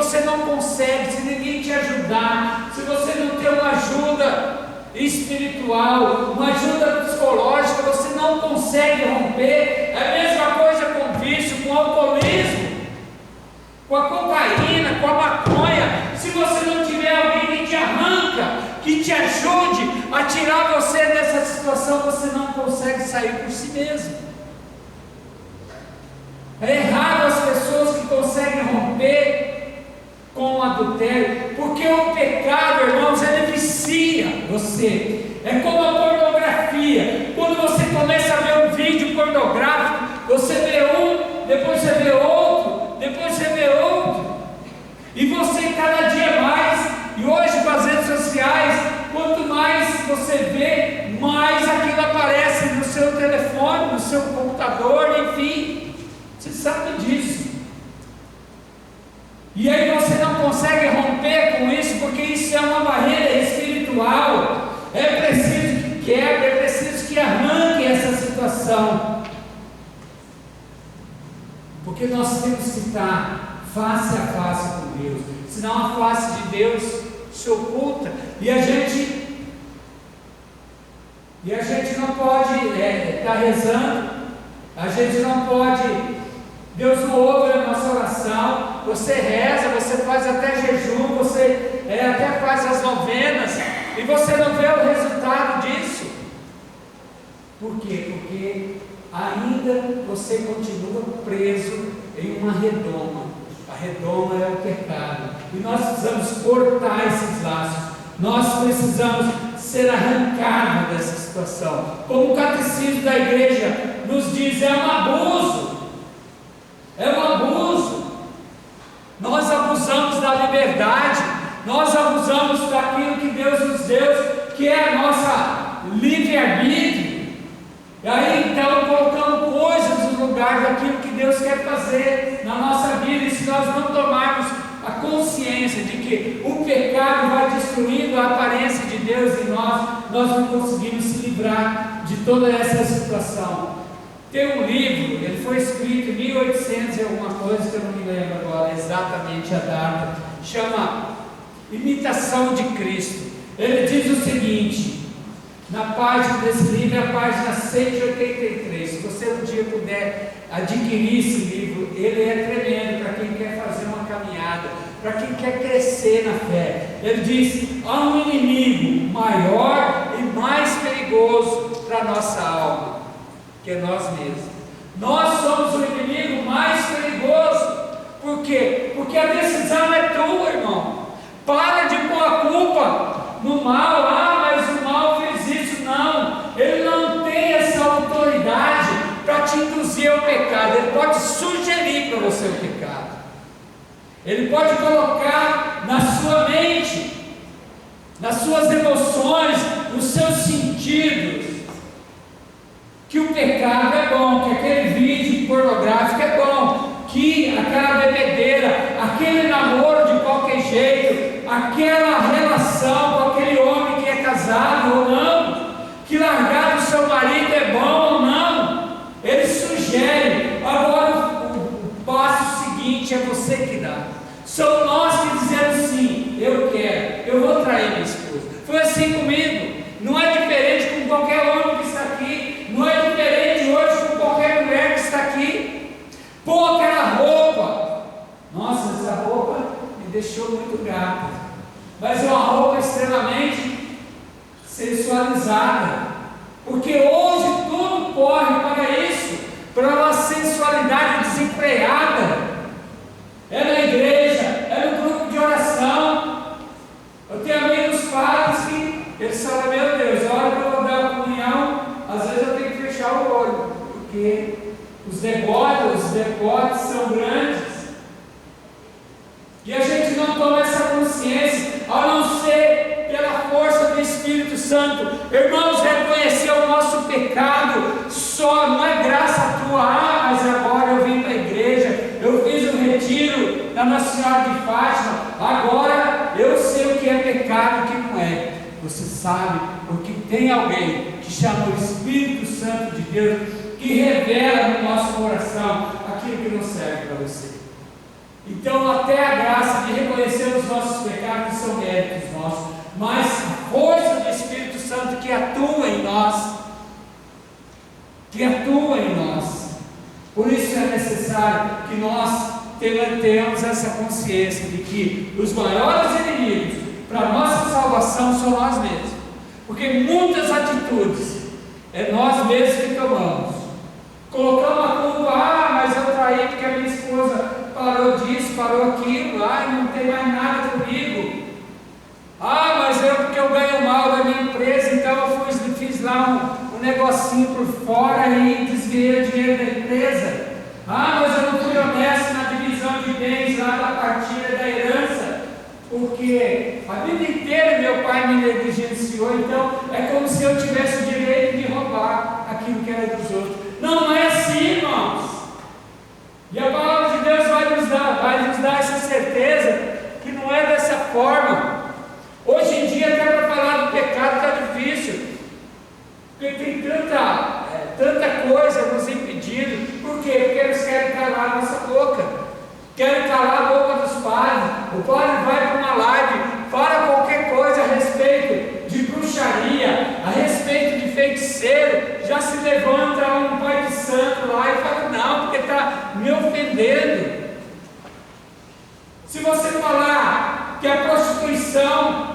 você não consegue, se ninguém te ajudar, se você não tem uma ajuda espiritual, uma ajuda psicológica, você não consegue romper. É a mesma coisa com o vício, com o alcoolismo, com a cocaína, com a maconha. Se você não tiver alguém que te arranca, que te ajude a tirar você dessa situação, você não consegue sair por si mesmo. É errado as pessoas que conseguem romper com o adultério, porque o pecado, irmãos, ele vicia você. É como a pornografia. Quando você começa a ver um vídeo pornográfico, você vê um, depois você vê outro, depois você vê outro, e você cada dia mais. E hoje com as redes sociais, quanto mais você vê, mais aquilo aparece no seu telefone, no seu computador, enfim. Você sabe disso. E aí você não consegue romper com isso, porque isso é uma barreira espiritual. É preciso que quebre, é preciso que arranque essa situação. Porque nós temos que estar face a face com Deus. Senão a face de Deus se oculta. E a gente não pode estar rezando. A gente não pode. Deus não ouve a nossa oração. Você reza, você faz até jejum, você até faz as novenas, e você não vê o resultado disso. Por quê? Porque ainda você continua preso em uma redoma. A redoma é o pecado, e nós precisamos cortar esses laços. Nós precisamos ser arrancados dessa situação. Como o catecismo da igreja nos diz, é um abuso. É um abuso. Nós abusamos da liberdade, nós abusamos daquilo que Deus nos deu, que é a nossa livre-arbítrio. E aí então colocamos coisas no lugar daquilo que Deus quer fazer na nossa vida. E se nós não tomarmos a consciência de que o pecado vai destruindo a aparência de Deus em nós, nós não conseguimos se livrar de toda essa situação. Tem um livro, ele foi escrito em 1800 e alguma coisa, que eu não me lembro agora exatamente a data, chama Imitação de Cristo. Ele diz o seguinte, na página desse livro, é a página 183, se você um dia puder adquirir esse livro, ele é tremendo para quem quer fazer uma caminhada, para quem quer crescer na fé. Ele diz, há um inimigo maior e mais perigoso para a nossa alma, que é nós mesmos. Nós somos o inimigo mais perigoso. Por quê? Porque a decisão é tua, irmão. Para de pôr a culpa no mal. Mas o mal fez isso. Não, ele não tem essa autoridade para te induzir ao pecado. Ele pode sugerir para você o pecado, ele pode colocar na sua mente, nas suas emoções, nos seus sentidos, que o pecado é bom, que aquele vídeo pornográfico é bom, que aquela bebedeira, aquele namoro de qualquer jeito, aquela relação com aquele homem que é casado ou não, que largar do seu marido é bom ou não. Ele sugere. Agora o passo seguinte é você que dá. São nós que dizemos sim, eu quero, eu vou trair minha esposa. Foi assim comigo. Não é diferente com qualquer homem que está aqui, não é diferente hoje com qualquer mulher que está aqui. Pô, aquela roupa, nossa, essa roupa me deixou muito gata, mas é uma roupa extremamente sensualizada, porque hoje tudo corre para isso, para uma sensualidade desenfreada. É na igreja, é no grupo de oração. Eu tenho amigos padres que eles falam, meu Deus, a hora que eu vou dar a comunhão, às vezes eu tenho que fechar o olho, porque os decotes são grandes, e a gente não toma essa consciência, a não ser pela força do Espírito Santo. Irmãos, reconhecer o nosso pecado só não é graça tua. Mas agora eu vim para a igreja, eu fiz um retiro da Nossa Senhora de Fátima, agora eu sei o que é pecado e o que não é. Você sabe, porque tem alguém que chama o Espírito Santo de Deus, que revela no nosso coração aquilo que não serve para você. Então, até a graça de reconhecer os nossos pecados são méritos nossos, mas a força do Espírito Santo que atua em nós, por isso é necessário que nós tenhamos essa consciência de que os maiores inimigos para a nossa salvação são nós mesmos, porque muitas atitudes é nós mesmos que tomamos. Colocamos a culpa, mas eu traí porque a minha esposa parou disso, parou aquilo, não tem mais nada comigo. Mas porque eu ganho mal da minha empresa, então eu fiz lá um negocinho por fora e desviei o dinheiro da empresa. Mas eu não fui honesto na divisão de bens lá da partilha da herança, porque a vida inteira meu pai me negligenciou, então é como se eu tivesse o direito de roubar aquilo que era dos outros. Não é assim, irmãos. E a palavra de Deus vai nos dar essa certeza que não é dessa forma. Hoje em dia, até para falar do pecado está difícil, porque tem tanta coisa nos impedindo. Por quê? Porque eles querem calar a nossa boca, querem calar a boca dos padres. O padre vai para uma live, fala qualquer coisa a respeito de bruxaria, a respeito de feiticeiro, já se levanta um pai de santo lá e fala: não, porque está me ofendendo. Se você falar que a prostituição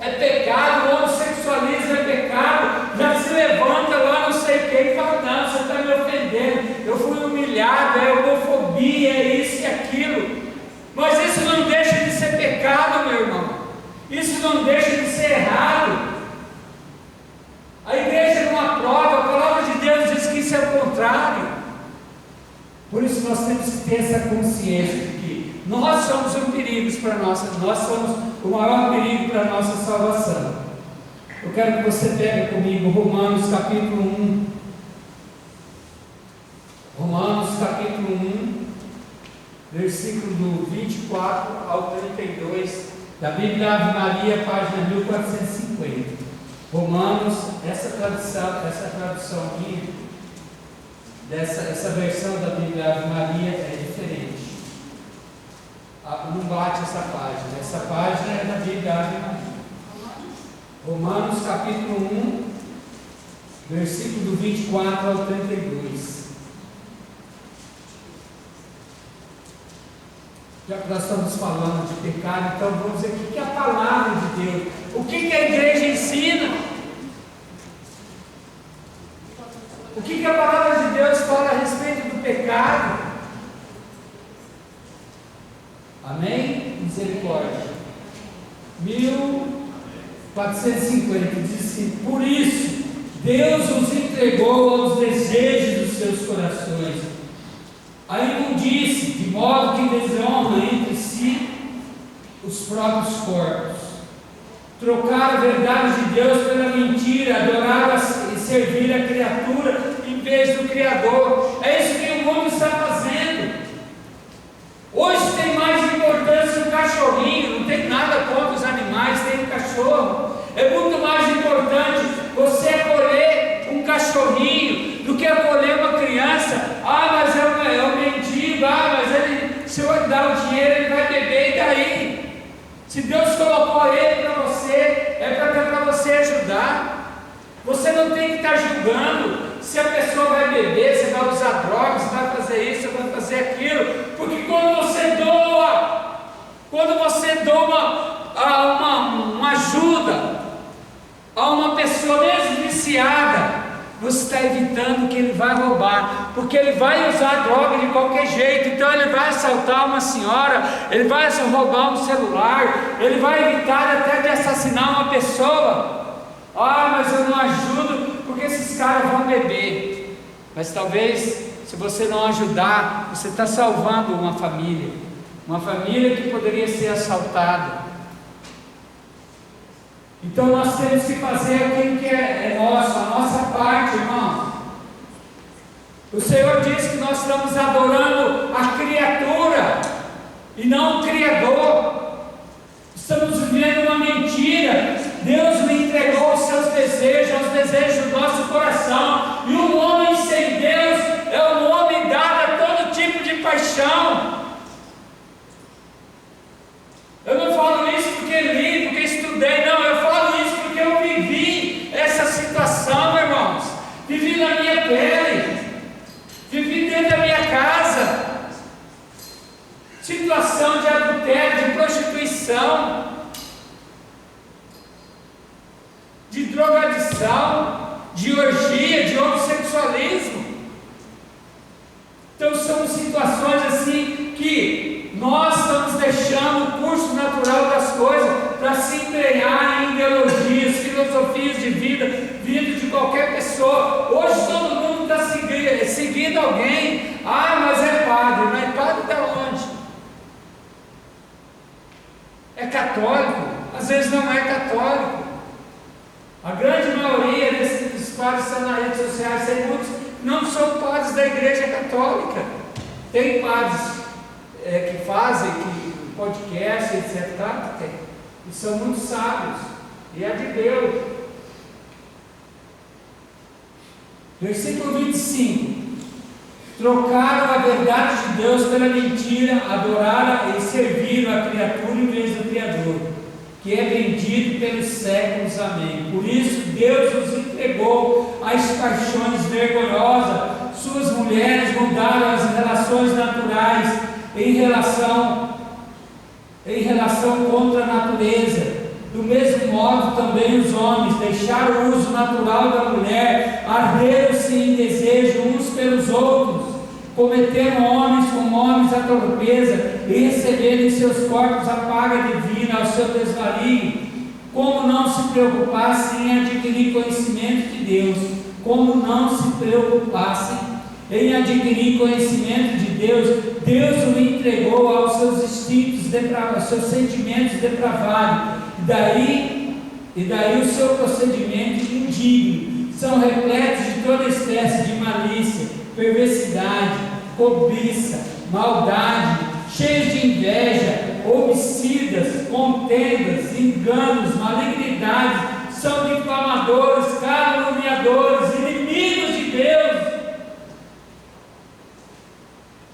é pecado, o homossexualismo é pecado, já se levanta lá não sei quem e fala: não, você está me ofendendo, eu fui humilhado, é homofobia, é isso e aquilo. Mas isso não deixa de ser pecado, meu irmão, isso não deixa de ser errado. A igreja não aprova, a palavra de Deus diz que isso é o contrário. Por isso nós temos que ter essa consciência de que nós somos um perigo para nós somos o maior perigo para a nossa salvação. Eu quero que você pegue comigo Romanos capítulo 1. Romanos capítulo 1, versículo do 24 ao 32, da Bíblia Ave Maria, página 1450. Romanos, essa tradução aqui, essa versão da Bíblia Ave Maria é diferente. Não bate essa página. Essa página é da Bíblia Ave Maria. Romanos capítulo 1, versículo do 24 ao 32. Já que nós estamos falando de pecado, então vamos dizer o que é a palavra de Deus, o que a igreja ensina, o que a palavra de Deus fala a respeito do pecado. Amém? Misericórdia. 1450 diz assim: por isso Deus os entregou aos desejos dos seus corações, a imundície, de modo que desonram entre si os próprios corpos. Trocaram a verdade de Deus pela mentira, adoraram e serviram a criatura em vez do Criador. É isso que o mundo está fazendo. Hoje tem mais importância um cachorrinho, não tem nada contra os animais, tem um cachorro. É muito mais importante você acolher um cachorrinho do que acolher uma criança. Mas é um mendigo, mas ele, se eu dar o dinheiro, ele vai beber, e daí? Se Deus colocou ele para você, é para você ajudar. Você não tem que estar julgando se a pessoa vai beber, se vai usar drogas, se vai fazer isso, se vai fazer aquilo, porque quando você doa uma ajuda a uma pessoa mesmo viciada, você está evitando que ele vai roubar, porque ele vai usar droga de qualquer jeito. Então ele vai assaltar uma senhora, ele vai roubar um celular, ele vai evitar até de assassinar uma pessoa. Mas eu não ajudo porque esses caras vão beber. Mas talvez, se você não ajudar, você está salvando uma família que poderia ser assaltada. Então nós temos que fazer aquilo que é nosso, a nossa parte, irmão. O Senhor diz que nós estamos adorando a criatura e não o Criador. Estamos vivendo uma mentira. Deus me entregou os seus desejos, os desejos do nosso coração. E um homem sem Deus é um homem dado a todo tipo de paixão. situação de adultério, de prostituição, de drogadição, de orgia, de homossexualismo. Então são situações assim que nós estamos deixando o curso natural das coisas para se embrenhar em ideologias, filosofias de vida, vindo de qualquer pessoa. Hoje todo mundo está seguindo alguém. Ah, mas é padre. Mas é padre de onde? É católico? Às vezes não é católico. A grande maioria desses padres que estão nas redes sociais, tem muitos, não são padres da Igreja Católica. Tem padres que fazem podcast, etc. Tá? Tem. E são muito sábios. E é de Deus. Versículo 25. Trocaram a verdade de Deus pela mentira, adoraram e serviram a criatura em vez do Criador, que é bendito pelos séculos. Amém. Por isso Deus os entregou às paixões vergonhosas. Suas mulheres mudaram as relações naturais em relação contra a natureza. Do mesmo modo também os homens deixaram o uso natural da mulher, arderam-se em desejo uns pelos outros, cometeram homens com homens a torpeza e receberam em seus corpos a paga divina ao seu desvario. Como não se preocupassem em adquirir conhecimento de Deus, como não se preocupassem em adquirir conhecimento de Deus, Deus o entregou aos seus instintos depravados, aos seus sentimentos depravados, e daí o seu procedimento indigno. São repletos de toda espécie de malícia, perversidade, cobiça, maldade, cheios de inveja, homicidas, contendas, enganos, malignidades, são difamadores, caluniadores, inimigos de Deus.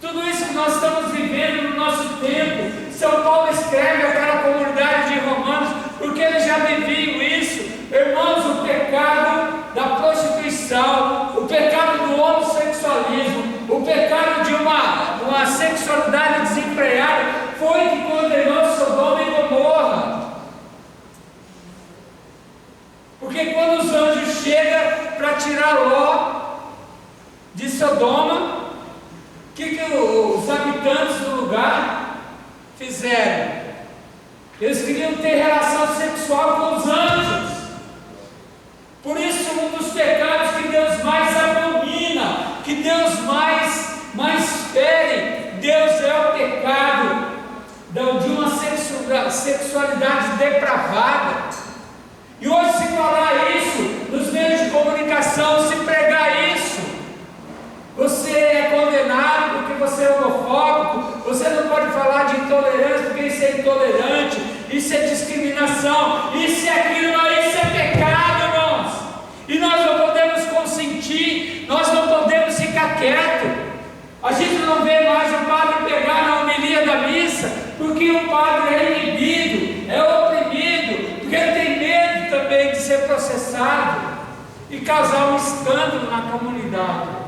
Tudo isso que nós estamos vivendo no nosso tempo, São Paulo escreve àquela comunidade de Romanos, porque eles já viviam isso. Irmãos, o pecado da prostituição, o pecado do homossexualismo, o pecado de uma sexualidade desenfreada, foi que condenou Sodoma e Gomorra. Porque quando os anjos chegam para tirar Ló de Sodoma, o que os habitantes do lugar fizeram? Eles queriam ter relação sexual com os anjos. Por isso, um dos pecados que Deus mais abomina, que Deus mais fere, Deus é o pecado de uma sexualidade depravada. E hoje, se falar isso nos meios de comunicação, se pregar isso, você é condenado porque você é homofóbico, você não pode falar de intolerância porque isso é intolerante, isso é discriminação, isso é aquilo, não, isso é pecado, irmãos. E nós não podemos consentir, nós não podemos ficar quietos. A gente não vê mais o padre pegar na homilia da missa, porque o padre é inibido, é oprimido, porque ele tem medo também de ser processado e causar um escândalo na comunidade.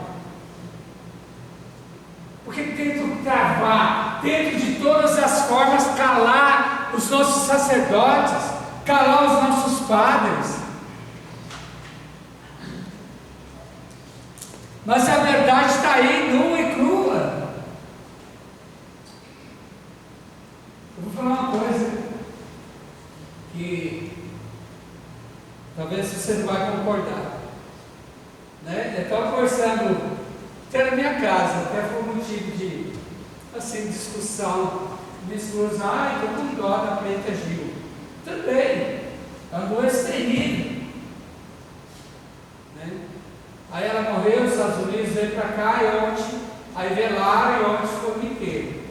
Porque tento travar, tento de todas as formas calar os nossos sacerdotes, calar os nossos padres. Mas a verdade está aí, nua e crua. Eu vou falar uma coisa que talvez você não vai concordar, né? Eu estava conversando até na minha casa, até foi um motivo de discussão. Minha esposa, estou com dó da Preta Gil. Também, é uma doença terrível, né? Aí ela morreu nos Estados Unidos, veio para cá e ontem, aí velaram e ontem foi o inteiro.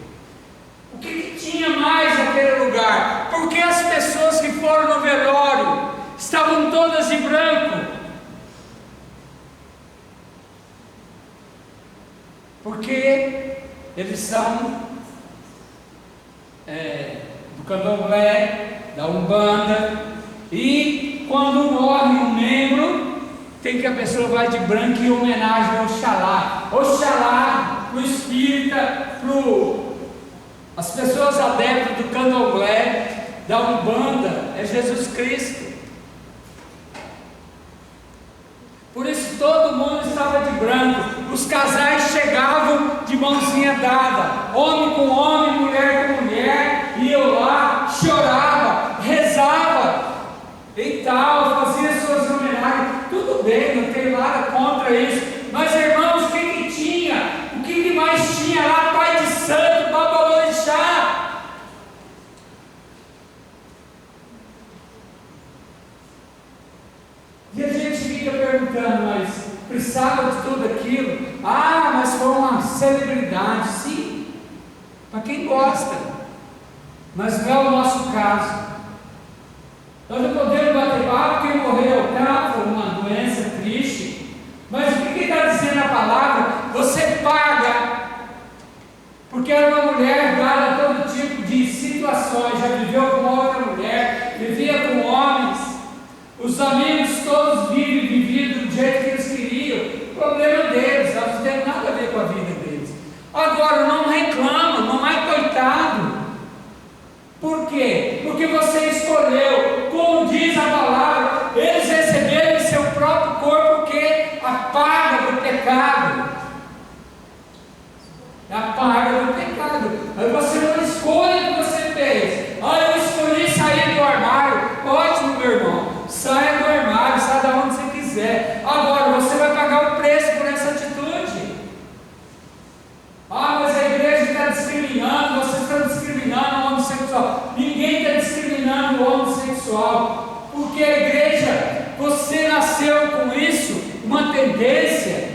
O que tinha mais naquele lugar? Porque as pessoas que foram no velório estavam todas de branco. Porque eles são do candomblé, da umbanda, e quando morre um membro, tem que a pessoa vai de branco em homenagem ao Oxalá. Oxalá, para o espírita, para As pessoas adeptas do candomblé, da Umbanda, é Jesus Cristo. Por isso todo mundo estava de branco. Os casais chegavam de mãozinha dada, homem com homem, mulher com mulher, iam lá, chorava, rezava e tal, fazia suas homenagens. Tudo bem, não tem nada contra isso. Mas irmãos, o que tinha? O que mais tinha lá? Pai de santo, babalorixá. E a gente fica perguntando, mas precisava de tudo aquilo? Ah, mas foi uma celebridade. Sim, para quem gosta, mas não é o nosso caso. Nós não podemos bater papo, quem morreu, tá? Foi uma doença triste. Mas o que está dizendo a palavra? Você paga, porque era uma mulher dada a todo tipo de situações, já viveu com outra mulher, vivia com homens, os amigos todos viviam do jeito que eles queriam, o problema deles, elas não tem nada a ver com a vida deles. Agora, não reclama, não é coitado. Por quê? Porque você escolheu, como diz a palavra, eles receberam em seu próprio corpo o quê? A paga do pecado. A paga do pecado. Aí você não escolhe o que você fez. Ah, eu escolhi sair do armário. Ótimo, meu irmão. Saia do armário, saia da onde você quiser. Agora você vai pagar o preço por essa atitude. Ah, mas a igreja está discriminando, vocês estão discriminando o homossexual. Ninguém está discriminando o homossexual, porque a igreja, você nasceu com isso, uma tendência.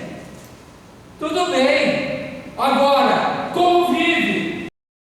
Tudo bem. Agora, como